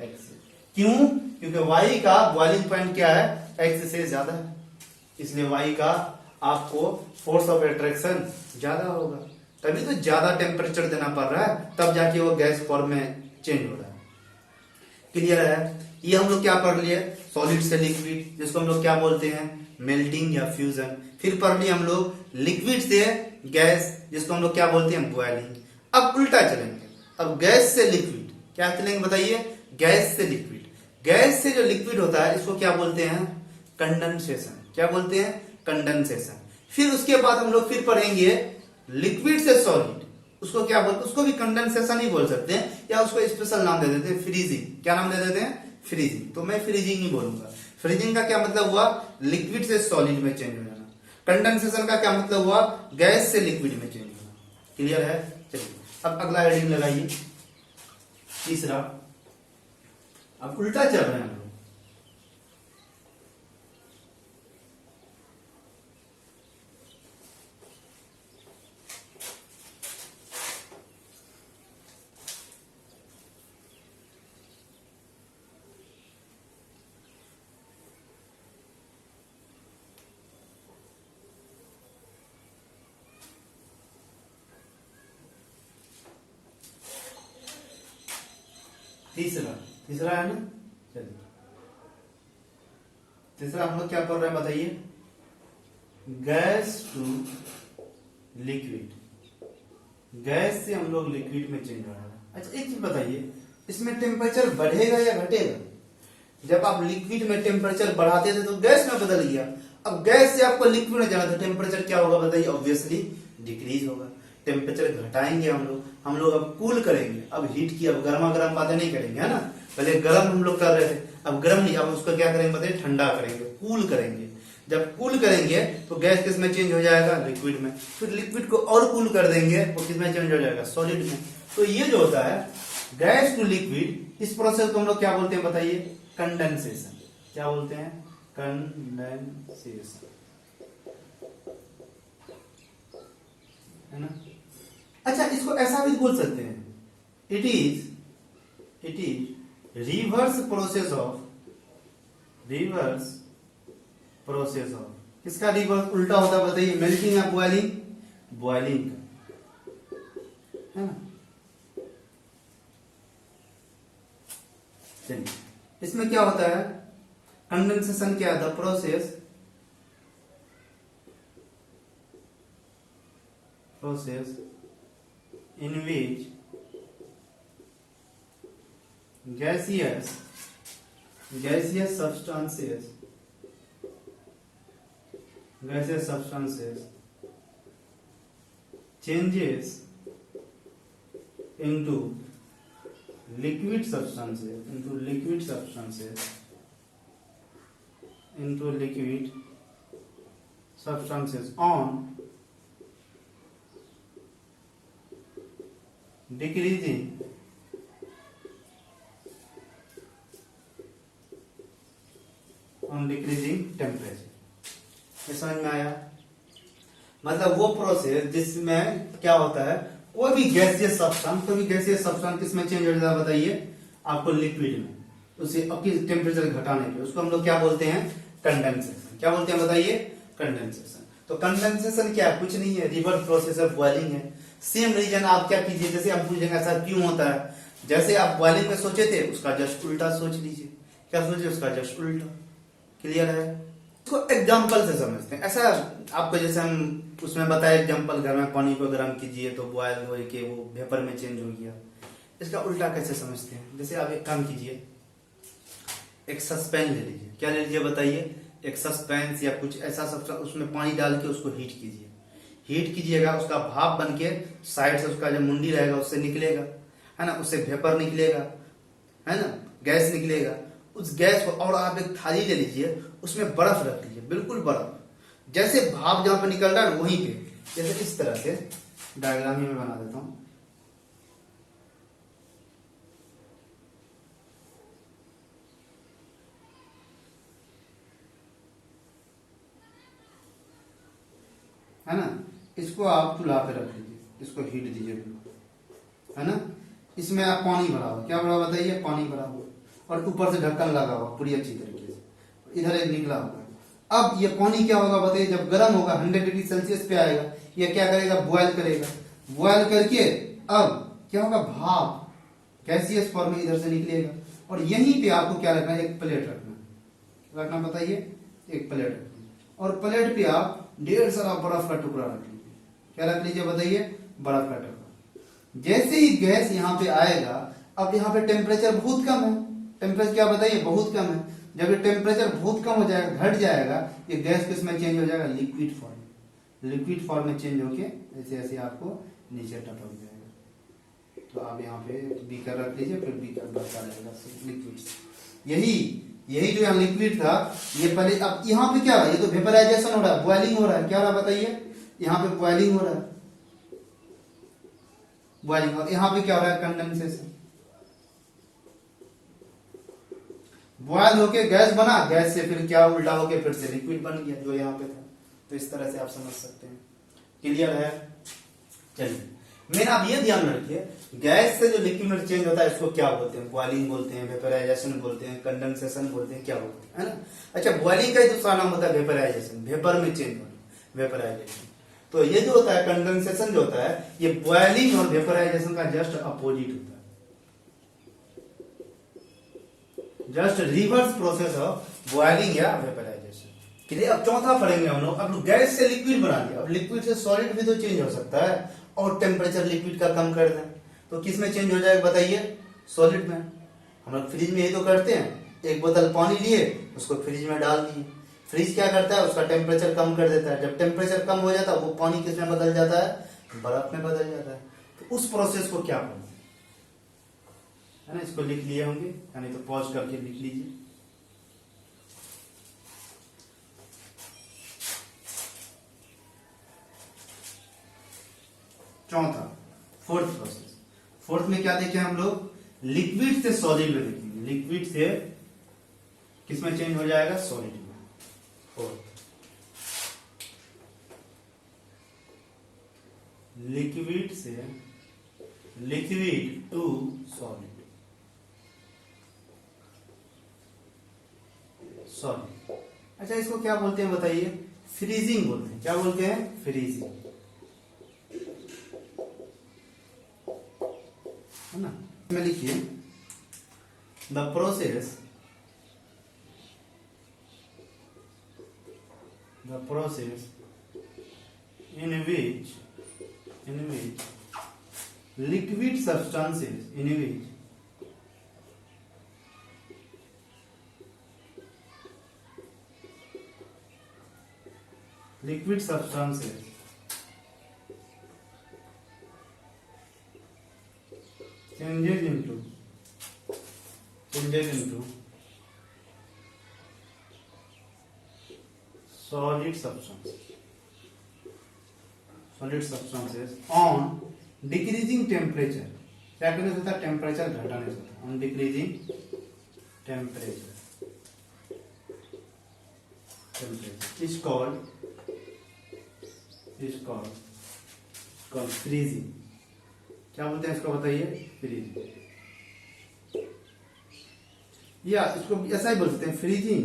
एक्स। क्यों, क्योंकि वाई का बॉइलिंग पॉइंट क्या है, एक्स से ज्यादा है, इसलिए वाई का आपको फोर्स ऑफ अट्रैक्शन ज्यादा होगा, तभी तो ज्यादा टेम्परेचर देना पड़ रहा है, तब जाके वो गैस फॉर्म में चेंज हो रहा है। क्लियर है, ये हम लोग क्या पढ़ लिए, सॉलिड से लिक्विड, जिसको हम लोग क्या बोलते हैं, मेल्टिंग या फ्यूजन। फिर पढ़ लिए हम लोग लिक्विड से गैस, जिसको हम लोग क्या बोलते हैं, बॉइलिंग। अब उल्टा चलेंगे, अब गैस से लिक्विड क्या चलेंगे बताइए, गैस से लिक्विड। गैस से जो लिक्विड होता है इसको क्या बोलते हैं, कंडेंसेशन। क्या बोलते हैं, कंडेंसेशन। फिर उसके बाद हम लोग फिर पढ़ेंगे लिक्विड से सॉलिड, उसको क्या बोलते हैं, उसको भी कंडेंसेशन ही बोल सकते हैं, या उसको स्पेशल नाम दे देते हैं फ्रीजिंग। क्या नाम दे देते हैं, फ्रीजिंग। तो मैं फ्रीजिंग ही बोलूंगा। फ्रीजिंग का क्या मतलब हुआ, लिक्विड से सॉलिड में चेंज हो जाना। कंडेंसेशन का क्या मतलब हुआ, गैस से लिक्विड में चेंज होना। क्लियर है। चलिए अब अगला हेडिंग लगाइए, तीसरा। अब उल्टा चल रहे हैं हम लोग। तीसरा तीसरा है ना। चलिए तीसरा हम लोग क्या कर रहे हैं बताइए, गैस टू लिक्विड। गैस से हम लोग लिक्विड में चेंज हो रहा है। अच्छा एक चीज बताइए, इसमें टेम्परेचर बढ़ेगा या घटेगा। जब आप लिक्विड में टेम्परेचर बढ़ाते थे तो गैस में बदल गया, अब गैस से आपको लिक्विड में जाना तो टेम्परेचर क्या होगा बताइए, ऑब्वियसली डिक्रीज होगा। टेम्परेचर घटाएंगे हम लोग अब कूल करेंगे। अब हीट की, अब गर्मा गर्म बातें नहीं करेंगे, है ना। पहले गर्म हम लोग कर रहे थे, अब गर्म नहीं, अब उसको क्या करेंगे बताइए, ठंडा करेंगे, कूल करेंगे। जब कूल करेंगे तो गैस किस में चेंज हो जाएगा, लिक्विड में। फिर लिक्विड को और कूल कर देंगे वो किस में चेंज हो जाएगा, सॉलिड में। तो ये जो होता है गैस टू लिक्विड, इस प्रोसेस को हम लोग क्या बोलते हैं बताइए, कंडेंसेशन। क्या बोलते हैं, कंडेंसेशन, है ना। अच्छा इसको ऐसा भी बोल सकते हैं, it is reverse process of किसका रिवर्स, उल्टा होता है बताइए, मेल्टिंग या बॉइलिंग, बॉइलिंग का, है ना। चलिए इसमें क्या होता है, कंडेंसेशन क्या था, process in which gaseous substances changes into liquid substances on decreasing temperature. ये समझ में आया, मतलब वो प्रोसेस जिसमें क्या होता है, कोई भी गैसियस सब्सटेंस किसमें चेंज हो जाता है बताइए, आपको लिक्विड में, उसे अपनी टेम्परेचर घटाने के, उसको हम लोग क्या बोलते हैं, कंडेंसेशन। क्या बोलते हैं बताइए, कंडेंसेशन। तो कंडेंसेशन क्या, कुछ नहीं है, रिवर्स प्रोसेस ऑफ बॉइलिंग है। सेम रीजन आप क्या कीजिए, जैसे हम पूछेंगे ऐसा क्यों होता है, जैसे आप बॉइलिंग में सोचे थे उसका जस्ट उल्टा सोच लीजिए। क्या सोचिए, उसका जस्ट उल्टा। क्लियर है। इसको एग्जांपल से समझते हैं। ऐसा आपको जैसे हम उसमें बताया एग्जांपल, घर में पानी को गर्म कीजिए तो बॉयल हो के वो वेपर में चेंज हो गया। इसका उल्टा कैसे समझते हैं, जैसे आप एक काम कीजिए, एक सस्पेंस ले लीजिए। क्या ले लीजिए बताइए, एक सस्पेंस या कुछ ऐसा सब्सटेंस, उसमें पानी डाल के उसको हीट कीजिए। हीट कीजिएगा, उसका भाप बन के साइड से उसका जो मुंडी रहेगा उससे निकलेगा, है ना, उससे वेपर निकलेगा, है ना, गैस निकलेगा। उस गैस को, और आप एक थाली ले लीजिए, उसमें बर्फ रख लीजिए, बिल्कुल बर्फ, जैसे भाप जहां पर निकल रहा है वहीं पे, जैसे इस तरह से डायग्राम ही मैं बना देता हूं। है ना, इसको आप चूल्हा पे रख लीजिए, इसको हीट दीजिए, है ना। इसमें आप पानी भरा हुआ, क्या भरा बताइए, पानी भरा हुआ, और ऊपर से ढक्कन लगा हुआ पूरी अच्छी तरीके से, इधर एक निकला हुआ है। अब ये पानी क्या होगा बताइए, जब गर्म होगा 100 डिग्री सेल्सियस पे आएगा, ये क्या करेगा, बॉयल करेगा। बॉयल करके अब क्या होगा, भाप गैसियस फॉर्म में इधर से निकलेगा, और यहीं पे आपको क्या रखना है, एक प्लेट रखना बताइए, एक प्लेट रखना, और प्लेट पे आप ढेर सारा बर्फ का टुकड़ा रख लीजिए। क्या रख लीजिए बताइए, बर्फ का टुकड़ा। जैसे ही गैस यहाँ पे आएगा, अब यहाँ पे टेम्परेचर बहुत कम है, टेम्परेचर क्या बताइए, बहुत कम है। जब ये टेम्परेचर बहुत कम हो जाएगा, घट जाएगा, ये गैस किस में चेंज हो जाएगा, लिक्विड फॉर्म, लिक्विड फॉर्म में चेंज होके ऐसे ऐसे आपको नीचे टपक जाएगा। तो आप यहाँ पे बीकर रख लीजिए, फिर बीकर बढ़ता रहेगा लिक्विड। यही जो यहाँ लिक्विड था, ये पहले, अब यहाँ पे क्या हो रहा है, ये तो वेपराइजेशन हो रहा है, बॉइलिंग हो रहा है, क्या हो रहा है बताइए, यहाँ पे बॉइलिंग हो रहा है, बॉइलिंग। और यहाँ पे क्या हो रहा है, कंडेंसेशन। बॉयल होके गैस बना, गैस से फिर क्या उल्टा होके फिर से लिक्विड बन गया जो यहाँ पे था। तो इस तरह से आप समझ सकते हैं। क्लियर है? चलिए, मेन आप ये ध्यान रखिए, गैस से जो लिक्विड में चेंज होता है इसको क्या बोलते हैं, बॉइलिंग बोलते हैं, वेपराइजेशन बोलते हैं, कंडेंसेशन बोलते हैं, क्या बोलते हैं, है ना। अच्छा, बॉइलिंग का ही दूसरा नाम होता है वेपराइजेशन, वेपर में चेंज होना, वेपराइजेशन। तो ये जो होता है कंडेंसेशन जो होता है, ये बॉइलिंग और वेपराइजेशन का जस्ट अपोजिट होता है, just reverse process of boiling या वेपराइजेशन। क्लियर? अब चौथा पढ़ेंगे हम लोग। अब गैस से लिक्विड बना दिया, अब लिक्विड से सॉलिड भी तो चेंज हो सकता है, और टेम्परेचर लिक्विड का कम कर दें तो किस में चेंज हो जाएगा बताइए, सॉलिड में। हम लोग फ्रिज में यही तो करते हैं, एक बोतल पानी लिए, उसको फ्रिज में डाल दिए, फ्रिज क्या करता है, उसका टेम्परेचर कम कर देता है। जब टेम्परेचर कम हो जाता है, वो पानी किस में बदल जाता है, बर्फ में बदल जाता है। तो उस प्रोसेस को क्या बोलते हैं, है ना। इसको लिख लिए होंगे, यानी तो पॉज करके लिख लीजिए। चौथा, फोर्थ प्रोसेस। फोर्थ में क्या देखे हम लोग, लिक्विड से सॉलिड में देखेंगे, लिक्विड से किस में चेंज हो जाएगा, सॉलिड में। फोर्थ, लिक्विड से लिक्विड टू सॉलिड, सॉलिड। अच्छा, इसको क्या बोलते हैं बताइए, फ्रीजिंग बोलते हैं। क्या बोलते हैं, फ्रीजिंग, है ना। में लिखिए, the process in which liquid substances changes into solid substances on decreasing temperature। क्या करने से होता है, टेम्परेचर घटाने से होता है, on decreasing temperature is called freezing। क्या बोलते हैं इसको बताइए, फ्रीजिंग, या इसको ऐसा ही बोल सकते हैं, freezing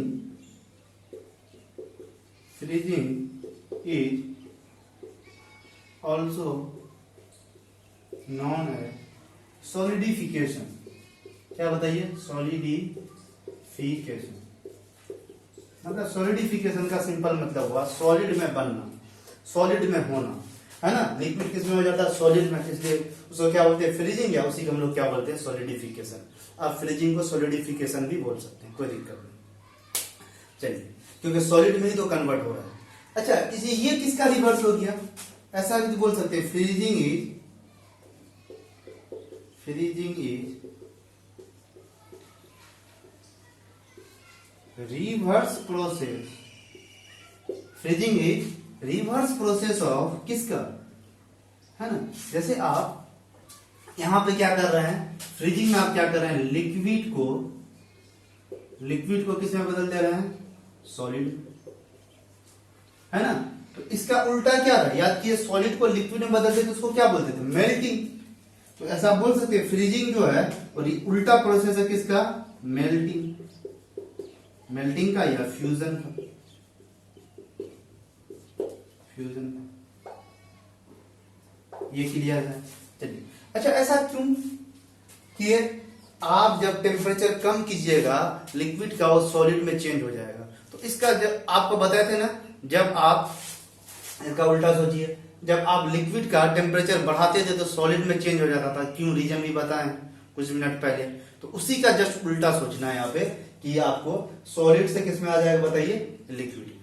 is also known as solidification. क्या बताइए, सॉलिडिफिकेशन। मतलब सॉलिडिफिकेशन का सिंपल मतलब हुआ सॉलिड में बनना, सॉलिड में होना, है ना। लिक्विड किस में हो जाता है, सॉलिड में, इसलिए उसको क्या बोलते हैं, फ्रीजिंग, या उसी को हम लोग क्या बोलते हैं, सॉलिडिफिकेशन। आप फ्रीजिंग को सॉलिडिफिकेशन भी बोल सकते हैं, कोई दिक्कत नहीं। चलिए, क्योंकि सॉलिड में ही तो कन्वर्ट हो रहा है। अच्छा, इसी ये किसका रिवर्स हो गया, ऐसा भी तो बोल सकते हैं, freezing is reverse process, freezing is reverse process of किसका, है ना। जैसे आप यहां पे क्या कर रहे हैं, फ्रीजिंग में आप क्या कर रहे हैं, लिक्विड को किस में बदल दे रहे हैं, सॉलिड, है ना। तो इसका उल्टा क्या था, याद कीजिए, सॉलिड को लिक्विड में बदलते तो उसको क्या बोलते थे, मेल्टिंग। तो ऐसा बोल सकते हैं, फ्रीजिंग जो है और उल्टा प्रोसेस है किसका, मेल्टिंग का या फ्यूजन का। ये क्लियर है। चलिए, अच्छा, ऐसा क्यों कि आप जब टेम्परेचर कम कीजिएगा लिक्विड का, वो सॉलिड में चेंज हो जाएगा। तो इसका जब आपको बताए थे ना, जब आप इसका उल्टा सोचिए, जब आप लिक्विड का टेम्परेचर बढ़ाते थे तो सॉलिड में चेंज हो जाता था, क्यों, रीजन भी बताएं कुछ मिनट पहले। तो उसी का जस्ट उल्टा सोचना है यहाँ पे कि आपको सॉलिड से किस में आ जाएगा बताइए, लिक्विड।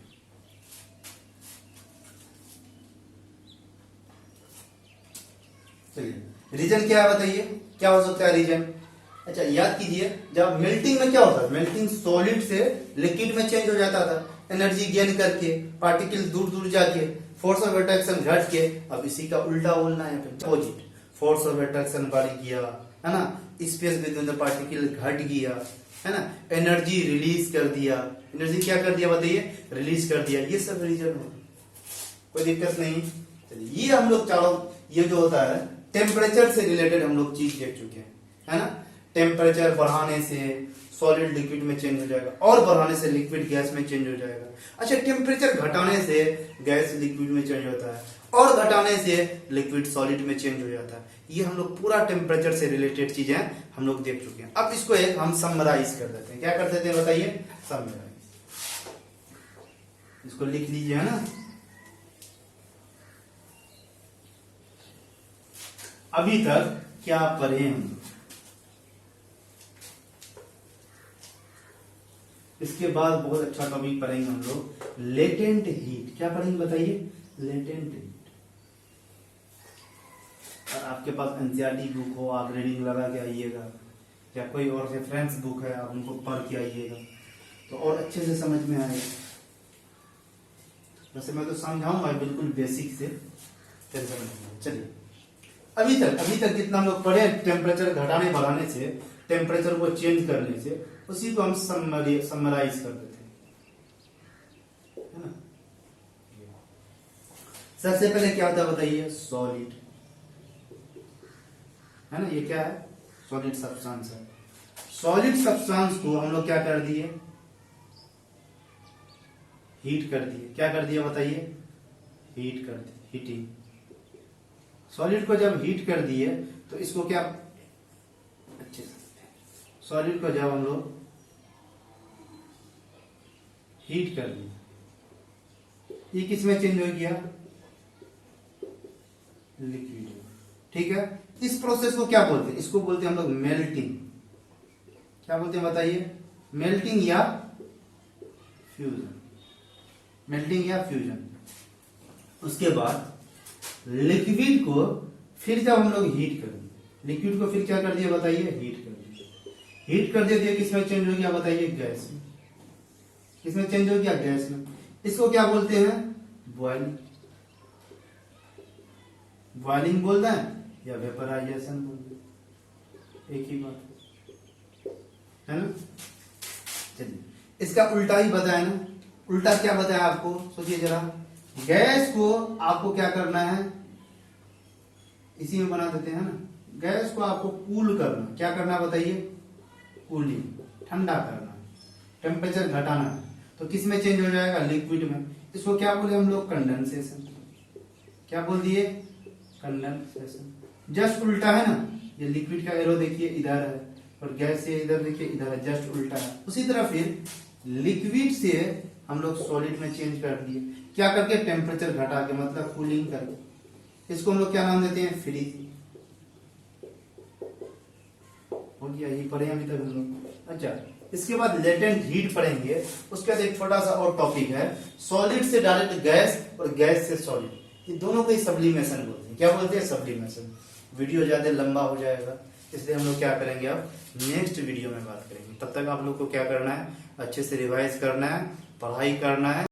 चलिए रीजन क्या है बताइए, क्या हो सकता है रीजन। अच्छा याद कीजिए, जब मेल्टिंग में क्या होता है, मेल्टिंग सॉलिड से लिक्विड में चेंज हो जाता था, एनर्जी गेन करके, पार्टिकल दूर दूर जाके, फोर्स ऑफ अट्रैक्शन घट के। अब इसी का उल्टा बोलना है, अपोजिट, फोर्स ऑफ अट्रैक्शन बढ़ गया, है ना, स्पेस बिटवीन द पार्टिकल घट गया, है ना, एनर्जी रिलीज कर दिया। एनर्जी क्या कर दिया बताइए, रिलीज कर दिया। ये सब रीजन है, कोई दिक्कत नहीं। चलिए ये हम लोग चारों, ये जो होता है टेम्परेचर से रिलेटेड हम लोग चीज देख चुके हैं, है ना। टेम्परेचर बढ़ाने से सॉलिड लिक्विड में चेंज हो जाएगा, और बढ़ाने से लिक्विड गैस में चेंज हो जाएगा। अच्छा टेम्परेचर घटाने से गैस लिक्विड में चेंज होता है, और घटाने से लिक्विड सॉलिड में चेंज हो जाता है। ये हम लोग पूरा टेम्परेचर से रिलेटेड चीजें हम लोग देख चुके हैं। अब इसको एक हम समराइज कर देते हैं, क्या कर देते हैं बताइए, समराइज। इसको लिख लीजिए, है ना। अभी तक क्या पढ़े हम, इसके बाद बहुत अच्छा टॉपिक पढ़ेंगे हम लोग, लेटेंट हीट। क्या पढ़ेंगे बताइए, लेटेंट हीट। और आपके पास एनसीईआरटी बुक हो, आप रीडिंग लगा के आइएगा, या कोई और रेफरेंस बुक है आप उनको पढ़ के आइएगा तो और अच्छे से समझ में आएगा। वैसे मैं तो समझाऊंगा बिल्कुल बेसिक से, चलिए अभी तक कितना हम लोग पढ़े, टेम्परेचर घटाने बढ़ाने से, टेम्परेचर को चेंज करने से, उसी को हम समराइज कर देते हैं, है ना। सबसे पहले क्या होता है बताइए, सॉलिड, है ना। ये क्या है, सॉलिड सब्सटेंस है। सॉलिड सब्सटेंस को हम लोग क्या कर दिए, हीट कर दिए। क्या कर दिया बताइए, हीट कर दिए, हीटिंग। सॉलिड को जब हीट कर दिए तो इसको क्या, अच्छे से, सॉलिड को जब हम लोग हीट कर दिए, ये किस में चेंज हो गया, लिक्विड। ठीक है, इस प्रोसेस को क्या बोलते हैं, इसको बोलते हैं हम लोग मेल्टिंग। क्या बोलते हैं बताइए, मेल्टिंग या फ्यूजन, मेल्टिंग या फ्यूजन। उसके बाद लिक्विड को फिर जब हम लोग हीट कर दिए, लिक्विड को फिर क्या कर दिया बताइए, हीट कर दिया। हीट कर दिया, किसमें चेंज हो गया बताइए, गैस में। किसमें चेंज हो गया, गैस में। इसको क्या बोलते हैं, बॉइलिंग। बॉइलिंग बोलते हैं या वेपराइजेशन बोलते हैं, एक ही बात है ना। चलिए इसका उल्टा ही बताया ना, उल्टा क्या बताया आपको, सोचिए जरा। गैस को आपको क्या करना है, इसी में बना देते हैं ना। गैस को आपको कूल करना, क्या करना बताइए, कूलिंग, ठंडा करना, टेम्परेचर घटाना है। तो किस में चेंज हो जाएगा, लिक्विड में। इसको क्या बोले हम लोग, कंडेंसेशन। क्या बोल दिए, कंडेंसेशन। जस्ट उल्टा है ना, ये लिक्विड का एरो देखिए इधर है, और गैस से इधर देखिए इधर है, जस्ट उल्टा है। उसी तरह फिर लिक्विड से हम लोग सॉलिड में चेंज कर दिए, क्या करके, टेम्परेचर घटा के, मतलब कूलिंग करके। इसको हम लोग क्या नाम देते हैं, फ्रीजिंग। हो गया, ये पढ़े अभी तक हम लोग। अच्छा इसके बाद लेटेंट हीट पढ़ेंगे। उसके बाद एक छोटा सा और टॉपिक है, सॉलिड से डायरेक्ट गैस और गैस से सॉलिड। ये दोनों को ही सब्लिमेशन बोलते हैं। क्या बोलते हैं, सब्लिमेशन। वीडियो ज्यादा लंबा हो जाएगा, इसलिए हम लोग क्या करेंगे, अब नेक्स्ट वीडियो में बात करेंगे। तब तक आप लोग को क्या करना है, अच्छे से रिवाइज करना है, पढ़ाई करना है।